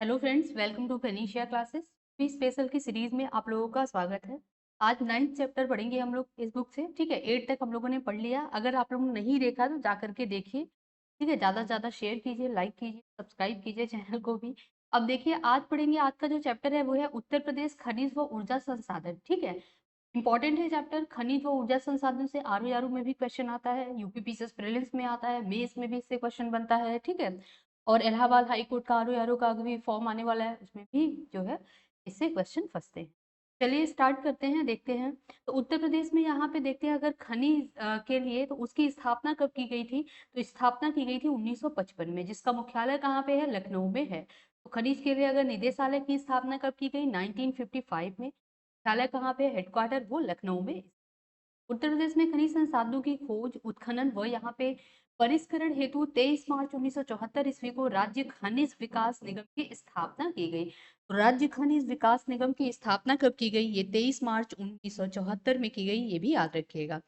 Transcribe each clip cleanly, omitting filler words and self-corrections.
Hello friends, welcome to Phoenicia classes. भी special की series में आप लोगों का स्वागत है। आज 9th चैप्टर पढ़ेंगे हम लोग इस बुक से। ठीक है, 8 तक हम लोगों ने पढ़ लिया। अगर आप लोगों ने नहीं देखा तो जा करके देखिए। ठीक है, ज़्यादा से ज़्यादा शेयर कीजिए, लाइक कीजिए, सब्सक्राइब कीजिए चैनल को भी। अब देखिए, आज पढ़ेंगे, आज का जो चैप्टर है वो है उत्तर प्रदेश खनिज व ऊर्जा संसाधन। ठीक है, इंपॉर्टेंट है चैप्टर। खनिज व ऊर्जा संसाधन से आरओ में भी क्वेश्चन आता है, यूपी पीसीएस प्रीलिम्स में आता है, मेंस में भी इससे क्वेश्चन बनता है। ठीक है, और इलाहाबाद हाई कोर्ट का आरओ का भी फॉर्म आने वाला है, उसमें भी जो है इससे क्वेश्चन फंसते हैं। चलिए स्टार्ट करते हैं, देखते हैं। तो उत्तर प्रदेश में यहाँ पे देखते हैं, अगर खनिज के लिए तो उसकी स्थापना कब की गई थी? तो स्थापना की गई थी 1955 में, जिसका मुख्यालय कहाँ पे है? लखनऊ में है। तो खनिज के लिए अगर निदेशालय की स्थापना कब की गई? 1955 में। मुख्यालय कहाँ पे? हेडक्वार्टर वो लखनऊ में। उत्तर प्रदेश में खनिज संसाधनों की खोज, उत्खनन व यहाँ पे परिष्करण हेतु 23 मार्च 1974 ईस्वी को राज्य खनिज विकास निगम की स्थापना की गई। तो राज्य खनिज विकास निगम की स्थापना कब की गई? ये 23 मार्च 1974 में की गई, ये भी याद रखिएगा।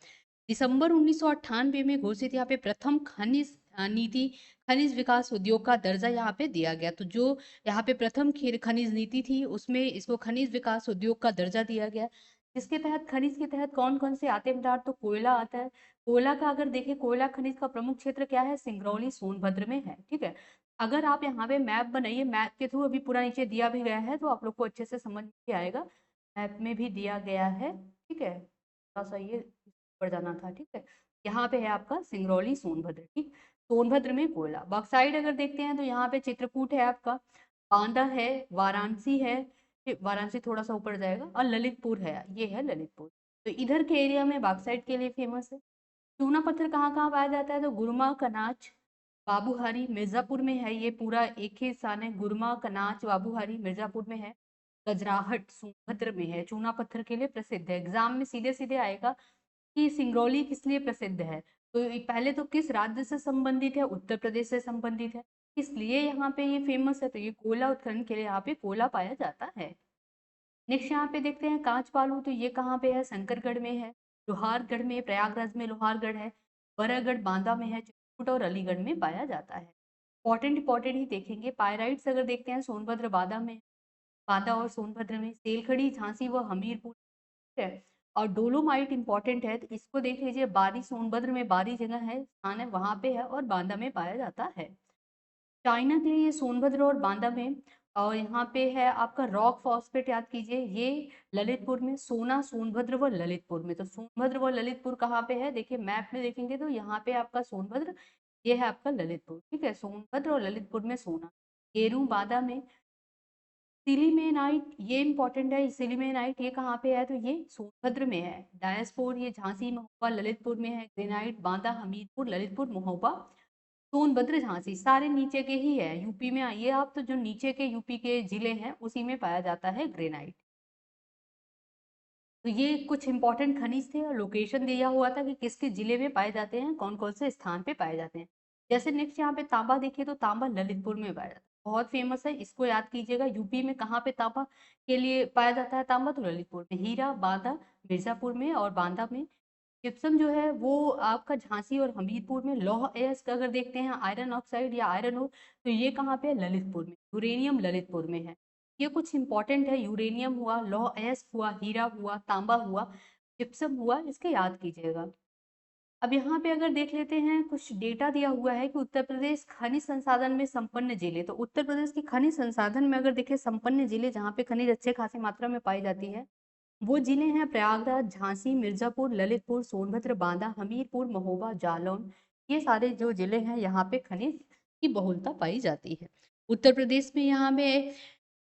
दिसंबर 1998 में घोषित यहाँ पे प्रथम खनिज नीति, खनिज विकास उद्योग का दर्जा यहाँ पे दिया गया। तो जो यहाँ पे प्रथम खनिज नीति थी, उसमें इसको खनिज विकास उद्योग का दर्जा दिया गया। इसके तहत, खनिज के तहत कौन कौन से आते हैं पदार्थ? तो कोयला आता है। कोयला का अगर देखें, कोयला खनिज का प्रमुख क्षेत्र क्या है? सिंगरौली सोनभद्र में है। ठीक है, अगर आप यहाँ पे मैप बनाइए, मैप के थ्रू अभी पूरा नीचे दिया भी गया है, तो आप लोग को अच्छे से समझ में आएगा। मैप में भी दिया गया है। ठीक है, थोड़ा सा ये ऊपर जाना था। ठीक है, यहाँ पे है आपका सिंगरौली सोनभद्र। ठीक, सोनभद्र में कोयला। बॉक्साइड अगर देखते हैं तो यहाँ पे चित्रकूट है आपका, बांदा है, वाराणसी है। वाराणसी थोड़ा सा ऊपर जाएगा, और ललितपुर है, ये है ललितपुर। तो इधर के एरिया में बॉक्साइट के लिए फेमस है। चूना पत्थर कहाँ कहाँ पाया जाता है? तो गुरमा, कनाच, बाबूहारी, मिर्जापुर में है। ये पूरा एक ही स्थान है। गुरमा, कनाच, बाबूहारी मिर्जापुर में है। गजराहट सोनभद्र में है। चूना पत्थर के लिए प्रसिद्ध है। एग्जाम में सीधे सीधे आएगा कि सिंगरौली किस लिए प्रसिद्ध है। तो पहले तो किस राज्य से संबंधित है? उत्तर प्रदेश से संबंधित है। इसलिए यहाँ पे ये फेमस है। तो ये कोयला उत्खनन के लिए यहाँ पे कोयला पाया जाता है। नेक्स्ट यहाँ पे देखते हैं कांच बालू। तो ये कहाँ पे है? शंकरगढ़ में है, लोहारगढ़ में, प्रयागराज में लोहारगढ़ है, बरागढ़ बांदा में है, चित्रकूट और अलीगढ़ में पाया जाता है। इंपॉर्टेंट ही देखेंगे। पायराइट्स अगर देखते हैं, सोनभद्र बांदा में, बांदा और सोनभद्र में, तेलखड़ी, झांसी व हमीरपुर है। और डोलोमाइट इंपॉर्टेंट है, तो इसको देख लीजिए, बारी सोनभद्र में, बारी जगह है, स्थान है, वहां पे है, और बांदा में पाया जाता है। चाइना के लिए ये सोनभद्र और बांदा में। और यहाँ पे है आपका रॉक फॉस्फेट, याद कीजिए, ये ललितपुर में। सोना सोनभद्र व ललितपुर में। तो सोनभद्र व ललितपुर कहाँ पे है? देखिए मैप में देखेंगे तो यहाँ पे आपका सोनभद्र, ये है आपका ललितपुर। ठीक है, सोनभद्र और ललितपुर में सोना। गेरू बांदा में। सिलीमेनाइट, ये इंपॉर्टेंट है। सिलीमेनाइट ये कहाँ पे है? तो ये सोनभद्र में है। डायस्पोर ये झांसी, महोबा, ललितपुर में है। ग्रेनाइट बांदा, हमीरपुर, ललितपुर, महोबा, सोनभद्र, झांसी, सारे नीचे के ही है। यूपी में आइए आप, तो जो नीचे के यूपी के जिले हैं उसी में पाया जाता है ग्रेनाइट। तो ये कुछ इंपॉर्टेंट खनिज थे, और लोकेशन दिया हुआ था कि किसके जिले में पाए जाते हैं, कौन कौन से स्थान पे पाए जाते हैं। जैसे नेक्स्ट यहाँ पे तांबा देखिए, तो तांबा ललितपुर में पाया जाता है, बहुत फेमस है, इसको याद कीजिएगा। यूपी में कहाँ पे तांबा के लिए पाया जाता है तांबा? तो ललितपुर में। हीरा बांदा मिर्जापुर में और बांदा में। जिप्सम जो है वो आपका झांसी और हमीरपुर में। लौह अयस्क अगर देखते हैं, आयरन ऑक्साइड या आयरन ओर, तो ये कहाँ पे है? ललितपुर में। यूरेनियम ललितपुर में है। ये कुछ इंपॉर्टेंट है। यूरेनियम हुआ, लौह अयस्क हुआ, हीरा हुआ, तांबा हुआ, जिप्सम हुआ, इसके याद कीजिएगा। अब यहाँ पे अगर देख लेते हैं, कुछ डेटा दिया हुआ है कि उत्तर प्रदेश खनिज संसाधन में संपन्न जिले। तो उत्तर प्रदेश की खनिज संसाधन में अगर देखें, संपन्न जिले जहाँ पे खनिज अच्छे खासी मात्रा में पाई जाती है, वो जिले हैं प्रयागराज, झांसी, मिर्जापुर, ललितपुर, सोनभद्र, बांदा, हमीरपुर, महोबा, जालौन। ये सारे जो जिले हैं, यहाँ पे खनिज की बहुलता पाई जाती है। उत्तर प्रदेश में यहाँ में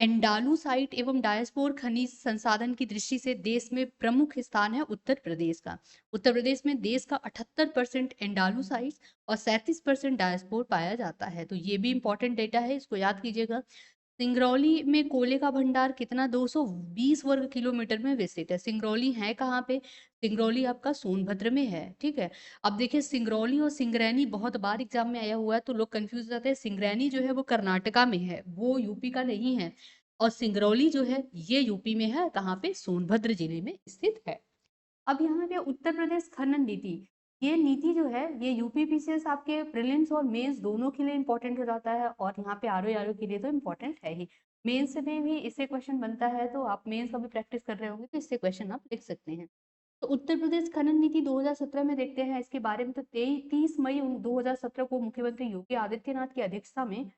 एंडालूसाइट एवं डायस्पोर खनिज संसाधन की दृष्टि से देश में प्रमुख स्थान है उत्तर प्रदेश का। उत्तर प्रदेश में देश का 78% एंडालूसाइट और 37% डायस्पोर पाया जाता है। तो ये भी इंपॉर्टेंट डेटा है, इसको याद कीजिएगा। सिंगरौली में कोयले का भंडार कितना? 220 वर्ग किलोमीटर में विस्तृत है। सिंगरौली है कहाँ पे? सिंगरौली आपका सोनभद्र में है। ठीक है, अब देखिए, सिंगरौली और सिंगरैनी बहुत बार एग्जाम में आया हुआ है, तो लोग कंफ्यूज हो जाते हैं। सिंगरैनी जो है वो कर्नाटका में है, वो यूपी का नहीं है। और सिंगरौली जो है ये यूपी में है, कहाँ पे? सोनभद्र जिले में स्थित है। अब यहाँ पे उत्तर प्रदेश खनन नीति, ये नीति जो है ये यूपीपीसीएस आपके प्रीलिम्स और मेंस दोनों के लिए इंपॉर्टेंट हो जाता है, और यहाँ पे आरओ के लिए तो इम्पोर्टेंट है ही। मेंस में भी इससे क्वेश्चन बनता है, तो आप मेंस का भी प्रैक्टिस कर रहे होंगे तो इससे क्वेश्चन आप लिख सकते हैं। तो उत्तर प्रदेश खनन नीति 2017 में देखते हैं इसके बारे में। तो 30 मई 2017 को मुख्यमंत्री योगी आदित्यनाथ की अध्यक्षता में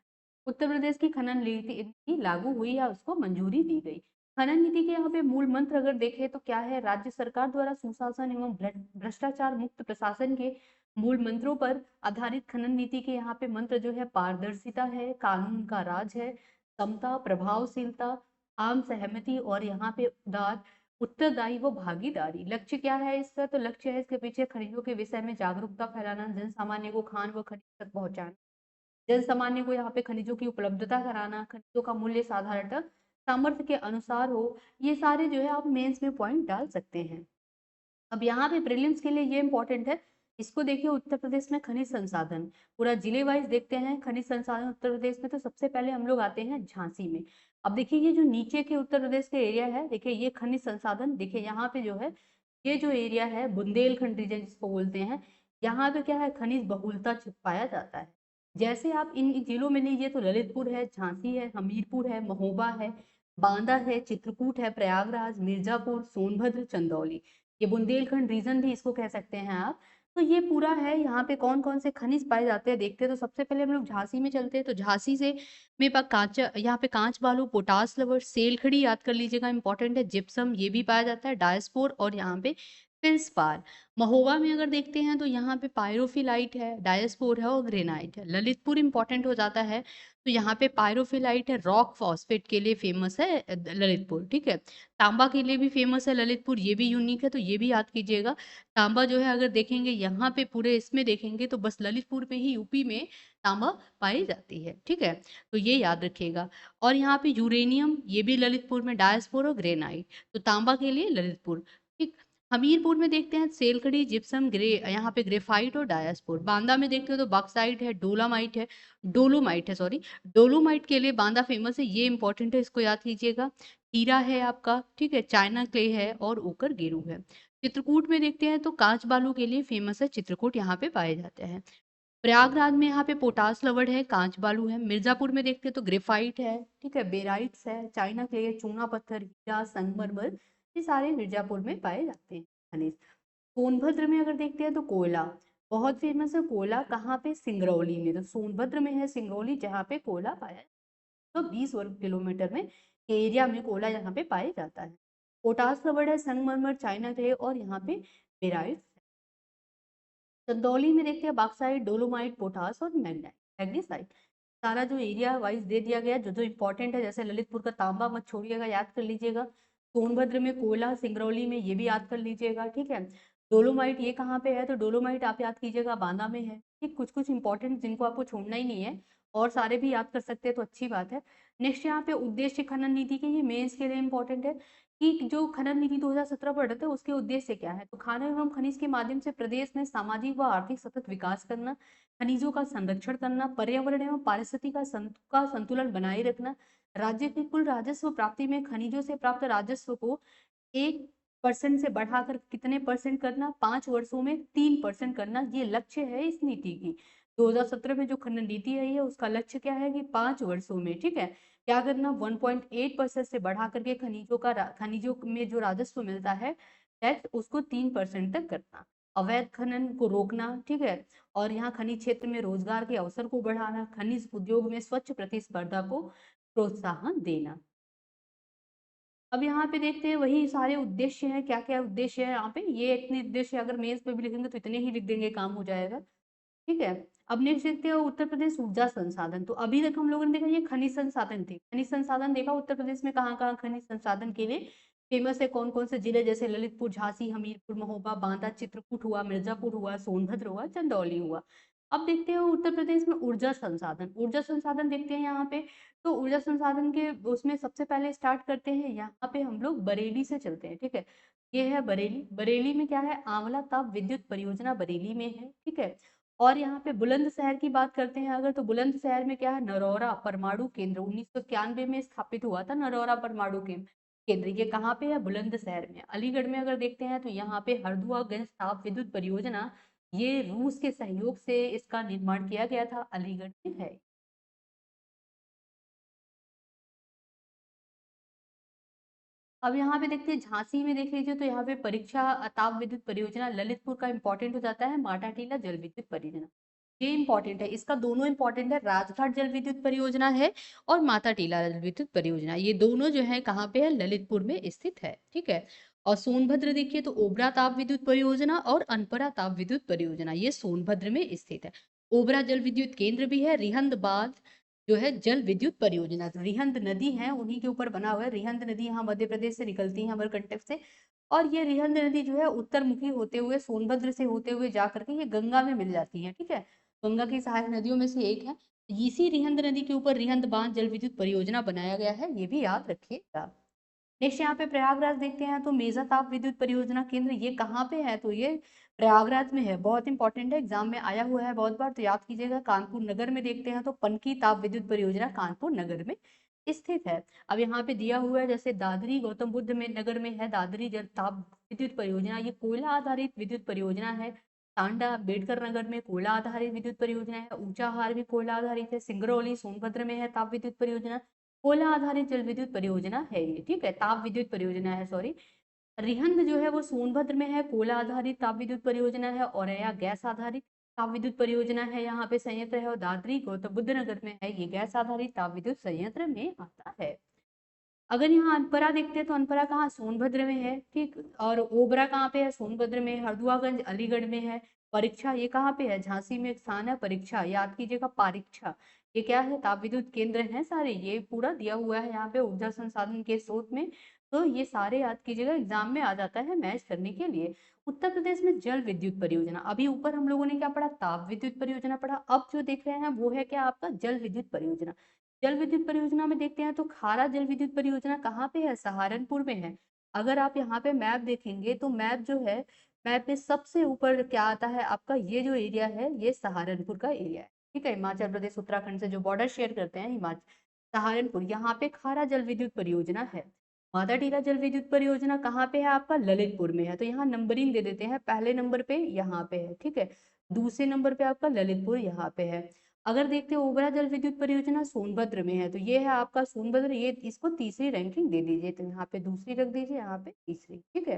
उत्तर प्रदेश की खनन नीति लागू हुई या उसको मंजूरी दी गई। खनन नीति के यहाँ पे मूल मंत्र अगर देखें तो क्या है, राज्य सरकार द्वारा सुशासन एवं भ्रष्टाचार मुक्त प्रशासन के मूल मंत्रों पर आधारित खनन नीति के यहाँ पे मंत्र जो है पारदर्शिता है, कानून का राज है, समता, प्रभावशीलता, आम सहमति और यहाँ पे उदार उत्तरदायी व भागीदारी। लक्ष्य क्या है इसका, तो लक्ष्य है इसके पीछे खनिजों के विषय में जागरूकता फैलाना, जन सामान्य को खान व खनिज तक पहुंचाना, जन सामान्य को यहाँ पे खनिजों की उपलब्धता कराना, खनिजों का मूल्य साधारणतः सामर्थ्य के अनुसार हो। ये सारे जो है आप मेंस में पॉइंट डाल सकते हैं। अब यहाँ पे प्रीलिम्स के लिए ये इंपॉर्टेंट है, इसको देखिए उत्तर प्रदेश में खनिज संसाधन, पूरा जिले वाइज देखते हैं खनिज संसाधन उत्तर प्रदेश में। तो सबसे पहले हम लोग आते हैं झांसी में। अब देखिए ये जो नीचे के उत्तर प्रदेश के एरिया है, देखिए ये खनिज संसाधन, देखिए यहाँ पे जो है ये जो एरिया है बुंदेलखंड रीजन जिसको बोलते हैं, यहाँ पे क्या है खनिज बहुलता पाया जाता है। जैसे आप इन जिलों में लीजिए तो ललितपुर है, झांसी है, हमीरपुर है, महोबा है, बांदा है, चित्रकूट है, प्रयागराज, मिर्जापुर, सोनभद्र, चंदौली, ये बुंदेलखंड रीजन भी इसको कह सकते हैं आप। तो ये पूरा है, यहाँ पे कौन कौन से खनिज पाए जाते हैं देखते हैं। तो सबसे पहले हम लोग झांसी में चलते हैं। तो झांसी से मेरे पास कांच, यहाँ पे कांच बालू, पोटास लवर, सेलखड़ी याद कर लीजिएगा इंपॉर्टेंट है, जिप्सम ये भी पाया जाता है, डायस्पोर और यहाँ पे फिल्सपार। महोबा में अगर देखते हैं तो यहाँ पे पायरोफिलाइट है, डायस्पोर है और ग्रेनाइट है। ललितपुर इंपॉर्टेंट हो जाता है, तो यहाँ पे पायरोफिलाइट है, रॉक फॉस्फेट के लिए फेमस है ललितपुर, ठीक है। तांबा के लिए भी फेमस है ललितपुर, ये भी यूनिक है तो ये भी याद कीजिएगा। तांबा जो है अगर देखेंगे यहाँ पे पूरे इसमें देखेंगे तो बस ललितपुर में ही यूपी में तांबा पाई जाती है, ठीक है, तो ये याद रखिएगा। और यहाँ पे यूरेनियम ये भी ललितपुर में, डायस्पोर और ग्रेनाइट, तो तांबा के लिए ललितपुर, ठीक। हमीरपुर में देखते हैं सेलखड़ी, जिप्सम, ग्रे, यहाँ पे ग्रेफाइट और डायस्पोर। बांदा में देखते हो तो बॉक्साइट है, डोलोमाइट है सॉरी, डोलोमाइट के लिए बांदा फेमस है, ये इंपॉर्टेंट है, इसको याद कीजिएगा। हीरा है आपका, ठीक है, चाइना क्ले है और ओकर गेरू है। चित्रकूट में देखते हैं तो कांच बालू के लिए फेमस है, चित्रकूट यहाँ पे पाए जाते हैं। प्रयागराज में यहाँ पे पोटास लवण है, कांच बालू है। मिर्जापुर में देखते हैं तो ग्रेफाइट है, ठीक है, बेराइट्स है, चाइना क्ले, चूना पत्थर, हीरा, संगमरमर, ये सारे मिर्जापुर में पाए जाते हैं खनिज। सोनभद्र में अगर देखते हैं तो कोयला बहुत फेमस है, कोयला कहाँ पे, सिंगरौली में। तो सोनभद्र में है सिंगरौली जहाँ पे कोयला पाया है। तो 20 वर्ग किलोमीटर में एरिया में कोयला यहाँ पे पाया जाता है। पोटास रबड़ है, संगमरमर, चाइना क्ले और यहाँ पे बेराइट। चंदौली में देखते हैं बॉक्साइट, डोलोमाइट, पोटास और मैग्नेसाइट। सारा जो एरिया वाइज दे दिया गया, जो जो इंपॉर्टेंट है, जैसे ललितपुर का तांबा मत छोड़िएगा, याद कर लीजिएगा। सोनभद्र में कोयला, सिंगरौली में ये भी याद कर लीजिएगा, ठीक है। डोलोमाइट ये कहाँ पे है, तो डोलोमाइट आप याद कीजिएगा बांदा में है, ठीक। कुछ कुछ इंपॉर्टेंट जिनको आपको छोड़ना ही नहीं है, और सारे भी याद कर सकते हैं तो अच्छी बात है। नेक्स्ट यहाँ पे उद्देश्य खनन नीति के, ये मेंस के लिए इंपॉर्टेंट है कि जो खनन नीति 2017 पढ़ रहे थे उसके उद्देश्य क्या है। तो खान एवं खनिज के माध्यम से प्रदेश में सामाजिक व आर्थिक सतत विकास करना, खनिजों का संरक्षण करना, पर्यावरण एवं पारिस्थितिकी का संतुलन बनाए रखना, राज्य के कुल राजस्व प्राप्ति में खनिजों से प्राप्त राजस्व को 1% से बढ़ाकर कितने परसेंट करना, 5 वर्षों में 3% करना, ये लक्ष्य है इस नीति की। 2017 में जो खनन नीति है उसका लक्ष्य क्या है कि 5 वर्षों में, ठीक है, क्या करना, 1.8% से बढ़ा करके खनिजों में जो राजस्व मिलता है टैक्स, उसको 3% तक करना, अवैध खनन को रोकना, ठीक है, और यहाँ खनिज क्षेत्र में रोजगार के अवसर को बढ़ाना, खनिज उद्योग में स्वच्छ प्रतिस्पर्धा को प्रोत्साहन देना। अब यहाँ पे देखते हैं वही सारे उद्देश्य हैं, क्या क्या उद्देश्य है यहाँ पे, ये इतने उद्देश्य अगर मेंस पे भी लिखेंगे तो इतने ही लिख देंगे, काम हो जाएगा, ठीक है। अब नेक्स्ट देखते हैं उत्तर प्रदेश ऊर्जा संसाधन। तो अभी तक हम लोगों ने देखा ये खनिज संसाधन थे, खनिज संसाधन देखा उत्तर प्रदेश में कहाँ कहाँ खनिज संसाधन के लिए फेमस है, कौन कौन से जिले, जैसे ललितपुर, झांसी, हमीरपुर, महोबा, बांदा, चित्रकूट हुआ, मिर्जापुर हुआ, सोनभद्र हुआ, चंदौली हुआ। अब देखते हैं उत्तर प्रदेश में ऊर्जा संसाधन, ऊर्जा संसाधन देखते हैं यहाँ पे। तो ऊर्जा संसाधन के उसमें सबसे पहले स्टार्ट करते हैं, यहाँ पे हम लोग बरेली से चलते हैं, ठीक है। ये है बरेली, बरेली में क्या है, आंवला ताप विद्युत परियोजना बरेली में है, ठीक है। और यहाँ पे बुलंदशहर की बात करते हैं अगर, तो बुलंदशहर में क्या है, नरौरा परमाणु केंद्र 1991 में स्थापित हुआ था, नरौरा परमाणु केंद्र, ये कहाँ पे है, बुलंदशहर में। अलीगढ़ में अगर देखते हैं तो यहाँ पे हरदुआ गंज ताप विद्युत परियोजना ये रूस के सहयोग से इसका निर्माण किया गया था, अलीगढ़ में है। अब यहाँ पे देखते हैं झांसी में, देख लीजिए तो यहाँ पे परीक्षा ताप विद्युत परियोजना ललितपुर का इंपॉर्टेंट हो जाता है, माटाटीला जल विद्युत परियोजना ये इंपॉर्टेंट है, इसका दोनों इंपॉर्टेंट है, राजघाट जल विद्युत परियोजना है और माताटीला जल विद्युत परियोजना, ये दोनों जो है कहाँ पे है, ललितपुर में स्थित है, ठीक है। और सोनभद्र देखिए तो ओबरा ताप विद्युत परियोजना और अनपरा ताप विद्युत परियोजना ये सोनभद्र में स्थित है। ओबरा जल विद्युत केंद्र भी है, रिहंद बांध जो है जल विद्युत परियोजना, तो रिहंद नदी है उन्हीं के ऊपर बना हुआ है, रिहंद नदी यहाँ मध्य प्रदेश से निकलती है अमरकंटक से, और ये रिहंद नदी जो है उत्तरमुखी होते हुए सोनभद्र से होते हुए जा करके ये गंगा में मिल जाती है, ठीक है, गंगा की सहायक नदियों में से एक है। इसी रिहंद नदी के ऊपर रिहंद बांध जल विद्युत परियोजना बनाया गया है, ये भी याद रखिएगा। नेक्स्ट यहाँ पे प्रयागराज देखते हैं, तो मेजा ताप विद्युत परियोजना केंद्र ये कहाँ पे है, तो ये प्रयागराज में है, बहुत इंपॉर्टेंट है, एग्जाम में आया हुआ है बहुत बार, तो याद कीजिएगा। कानपुर नगर में देखते हैं तो पनकी ताप विद्युत परियोजना कानपुर नगर में स्थित है। अब यहाँ पे दिया हुआ है जैसे दादरी गौतम बुद्ध में नगर में है दादरी जल ताप विद्युत परियोजना, ये कोयला आधारित विद्युत परियोजना है। टांडा अम्बेडकर नगर में कोयला आधारित विद्युत परियोजना है। ऊंचाहार भी कोयला आधारित है। सिंगरौली सोनभद्र में है ताप विद्युत परियोजना, कोयला आधारित जल विद्युत परियोजना है ये, ठीक है, ताप विद्युत परियोजना है, सॉरी। रिहंद जो है वो सोनभद्र में है, कोयला आधारित ताप विद्युत परियोजना है। औरैया गैस आधारित ताप विद्युत परियोजना है, यहाँ पे संयंत्र है। और दादरी गौतम बुद्ध नगर में है, ये गैस आधारित ताप विद्युत संयंत्र में आता है। अगर यहाँ अनपरा देखते हैं तो अनपरा कहाँ, सोनभद्र में है, ठीक। और ओबरा कहाँ पे है, सोनभद्र में। हरदुआगंज अलीगढ़ में है। परीक्षा ये कहाँ पे है, झांसी में एक स्थान है परीक्षा, याद कीजिएगा परीक्षा, ये क्या है, ताप विद्युत केंद्र हैं सारे, ये पूरा दिया हुआ है यहाँ पे ऊर्जा संसाधन के स्रोत में, तो ये सारे याद कीजिएगा, एग्जाम में आ जाता है मैच करने के लिए। उत्तर प्रदेश में जल विद्युत परियोजना, अभी ऊपर हम लोगों ने क्या पढ़ा, ताप विद्युत परियोजना पढ़ा, अब जो देख रहे हैं वो है क्या आपका, जल विद्युत परियोजना। जल विद्युत परियोजना में देखते हैं तो खारा जल विद्युत परियोजना कहाँ पे है, सहारनपुर में है। अगर आप यहाँ पे मैप देखेंगे तो मैप जो है, मैप में सबसे ऊपर क्या आता है आपका, ये जो एरिया है ये सहारनपुर का एरिया है, ठीक है, हिमाचल प्रदेश उत्तराखंड से जो बॉर्डर शेयर करते हैं हिमाचल, सहारनपुर, यहाँ पे खारा जल विद्युत परियोजना है। मादाटीला जल विद्युत परियोजना कहाँ पे है आपका, ललितपुर में है, तो यहाँ नंबरिंग दे देते हैं, पहले नंबर पे यहाँ पे है, ठीक है, दूसरे नंबर पे आपका ललितपुर यहाँ पे है। अगर देखते हैं ओबरा जल विद्युत परियोजना सोनभद्र में है, तो ये है आपका सोनभद्र, ये इसको तीसरी रैंकिंग दे दीजिए, तो यहाँ पे दूसरी रख दीजिए, यहाँ पे तीसरी, ठीक है।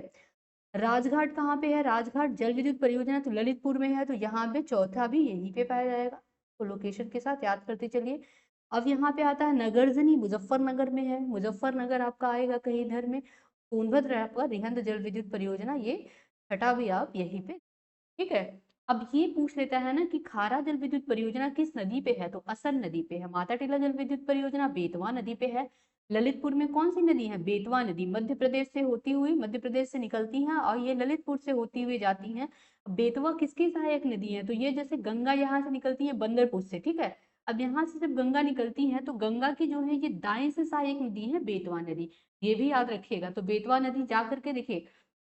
राजघाट कहाँ पे है, राजघाट जल विद्युत परियोजना तो ललितपुर में है, तो यहाँ पे चौथा भी यहीं पे पाया जाएगा, तो लोकेशन के साथ याद करते चलिए। अब यहाँ पे आता है नगरजनी, मुजफ्फरनगर में है, मुजफ्फरनगर आपका आएगा कहीं इधर में। सोनभद्र है आपका रिहंद जल विद्युत परियोजना, ये छठा भी आप यहीं पे, ठीक है। अब ये पूछ लेता है ना कि खारा जल विद्युत परियोजना किस नदी पे है, तो असल नदी पे है। माताटीला जल विद्युत परियोजना बेतवा नदी पे है। ललितपुर में कौन सी नदी है, बेतवा नदी, मध्य प्रदेश से होती हुई, मध्य प्रदेश से निकलती हैं और ये ललितपुर से होती हुई जाती हैं। बेतवा किसकी सहायक नदी है, तो ये जैसे गंगा यहाँ से निकलती है बंदरपुर से, ठीक है। अब यहाँ से जब गंगा निकलती है तो गंगा की जो है ये दाएं से सहायक नदी है बेतवा नदी, ये भी याद रखिएगा। तो बेतवा नदी जा करके देखिए,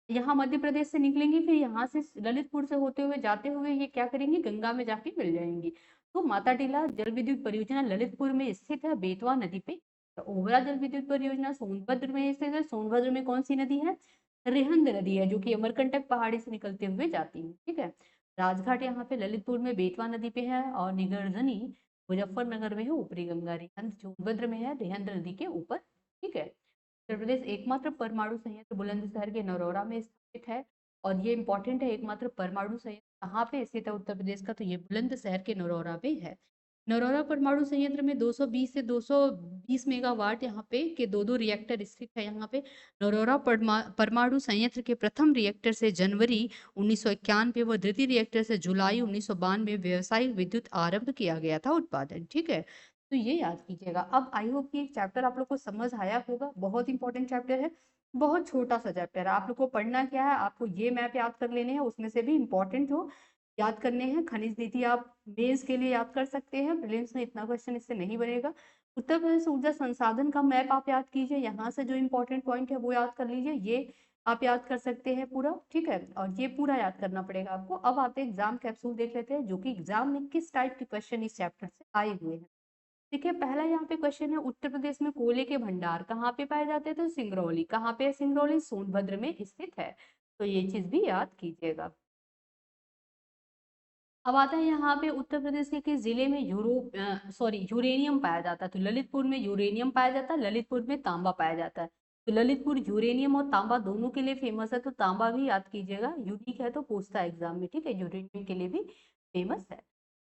यहाँ मध्य प्रदेश से निकलेंगी, फिर यहाँ से ललितपुर से होते हुए जाते हुए ये क्या करेंगी, गंगा में जाके मिल जाएंगी। तो माता टीला जल विद्युत परियोजना ललितपुर में स्थित है, बेतवा नदी पे। तो ओबरा जल विद्युत परियोजना सोनभद्र में स्थित है। सोनभद्र में कौन सी नदी है, रिहंद नदी है, जो कि अमरकंटक पहाड़ी से निकलते हुए जाती है, ठीक है। राजघाट यहाँ पे ललितपुर में बेतवा नदी पे है, और निगरजनी मुजफ्फरनगर में है, ऊपरी गंगा। रिहंद सोनभद्र में है, रिहंद नदी के ऊपर, ठीक है। उत्तर प्रदेश एकमात्र परमाणु संयंत्र बुलंदशहर के नरौरा में स्थित है, और ये इंपॉर्टेंट है, एकमात्र परमाणु संयंत्र कहाँ पे स्थित है उत्तर प्रदेश का, तो ये बुलंदशहर के नरौरा पे है। नरौरा परमाणु संयंत्र में 220 से 220 मेगावाट यहाँ पे के दो दो रिएक्टर स्थित है। यहाँ पे नरौरा परमाणु संयंत्र के प्रथम रिएक्टर से जनवरी 1991 व द्वितीय रिएक्टर से जुलाई 1992 व्यवसायिक विद्युत आरंभ किया गया था उत्पादन, ठीक है। तो ये याद कीजिएगा। अब आई होप कि एक चैप्टर आप लोग को समझ आया होगा, बहुत इंपॉर्टेंट चैप्टर है, बहुत छोटा सा चैप्टर है। आप लोग को पढ़ना क्या है, आपको ये मैप याद कर लेने हैं, उसमें से भी इंपॉर्टेंट हो याद करने हैं। खनिज नीति आप मेंस के लिए याद कर सकते हैं, प्रीलिम्स में इतना क्वेश्चन इससे नहीं बनेगा। उत्तर प्रदेश ऊर्जा संसाधन का मैप आप याद कीजिए, यहाँ से जो इंपॉर्टेंट पॉइंट है वो याद कर लीजिए, ये आप याद कर सकते हैं पूरा, ठीक है। और ये पूरा याद करना पड़ेगा आपको। अब आते हैं एग्जाम कैप्सूल देख लेते हैं, जो कि एग्जाम में किस टाइप के क्वेश्चन इस चैप्टर से आए हुए हैं। देखिए पहला यहाँ पे क्वेश्चन है, उत्तर प्रदेश में कोयले के भंडार कहाँ पे पाए जाते हैं, तो सिंगरौली, कहाँ पे है सिंगरौली, सोनभद्र में स्थित है, तो ये चीज भी याद कीजिएगा। अब आता है यहाँ पे उत्तर प्रदेश के किस जिले में यूरेनियम पाया जाता है। तो ललितपुर में यूरेनियम पाया जाता है, ललितपुर में तांबा पाया जाता है। तो ललितपुर यूरेनियम और तांबा दोनों के लिए फेमस है, तो तांबा भी याद कीजिएगा, यूनिक है तो पूछता है एग्जाम में, ठीक है। यूरेनियम के लिए भी फेमस है।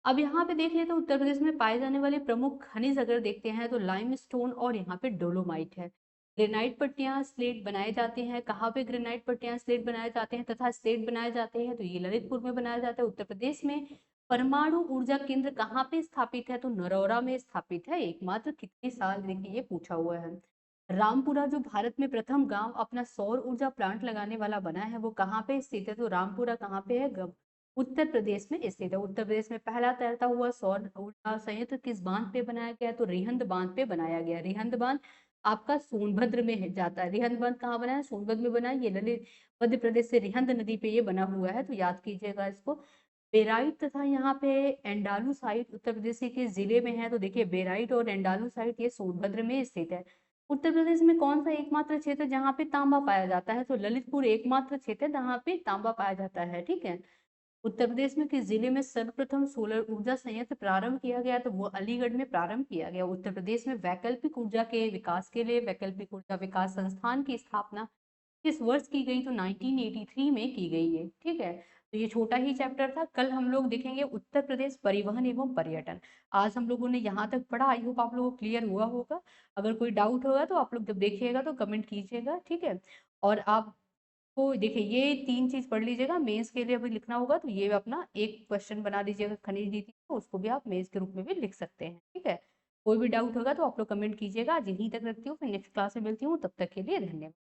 अब यहाँ पे देख लेते हैं उत्तर प्रदेश में पाए जाने वाले प्रमुख खनिज अगर देखते हैं तो लाइमस्टोन और यहाँ पे डोलोमाइट है। ग्रेनाइट पट्टियां स्लेट बनाए जाते हैं, कहाँ पे ग्रेनाइट पट्टियां स्लेट बनाए जाते हैं तथा स्लेट बनाए जाते हैं, तो ये ललितपुर में बनाया जाता है उत्तर प्रदेश में। परमाणु ऊर्जा केंद्र कहाँ पे स्थापित है, तो नरौरा में स्थापित है। एकमात्र कितने साल, देखिए ये पूछा हुआ है। रामपुरा जो भारत में प्रथम गांव अपना सौर ऊर्जा प्लांट लगाने वाला बना है, वो कहाँ पे स्थित है, तो रामपुरा कहाँ पे है, उत्तर प्रदेश में स्थित है। उत्तर प्रदेश में पहला तैरता हुआ सौर ऊर्जा संयंत्र किस बांध पे बनाया गया, तो रिहंद बांध पे बनाया गया। रिहंद बांध आपका सोनभद्र में जाता है। रिहंद बांध कहाँ बना है, सोनभद्र में बना है। ये ललित मध्य प्रदेश से रिहंद नदी पे ये बना हुआ है, तो याद कीजिएगा इसको। बेराइट तथा यहाँ पे एंडालू साइट उत्तर प्रदेश के किस जिले में है, तो देखिए बेराइट और एंडालू साइट ये सोनभद्र में स्थित है। उत्तर प्रदेश में कौन सा एकमात्र क्षेत्र जहाँ पे तांबा पाया जाता है, तो ललितपुर एकमात्र क्षेत्र है जहाँ पे तांबा पाया जाता है, ठीक है। उत्तर प्रदेश में किस जिले में सर्वप्रथम सोलर ऊर्जा संयंत्र प्रारंभ किया गया, तो वो अलीगढ़ में प्रारंभ किया गया। उत्तर प्रदेश में वैकल्पिक ऊर्जा के विकास के लिए वैकल्पिक ऊर्जा विकास संस्थान की स्थापना किस वर्ष की गई, तो 1983 में की गई है, ठीक है। तो ये छोटा ही चैप्टर था। कल हम लोग देखेंगे उत्तर प्रदेश परिवहन एवं पर्यटन। आज हम लोगों ने यहाँ तक पढ़ा, आई होप आप लोगों को क्लियर हुआ होगा। अगर कोई डाउट होगा तो आप लोग जब देखिएगा तो कमेंट कीजिएगा, ठीक है। और आप तो देखिए ये तीन चीज पढ़ लीजिएगा, मेंस के लिए अभी लिखना होगा तो ये अपना एक क्वेश्चन बना लीजिएगा खनिज नीति, तो उसको भी आप मेंस के रूप में भी लिख सकते हैं, ठीक है। कोई भी डाउट होगा तो आप लोग कमेंट कीजिएगा। आज यहीं तक रखती हूँ, फिर नेक्स्ट क्लास में मिलती हूँ, तब तक के लिए धन्यवाद।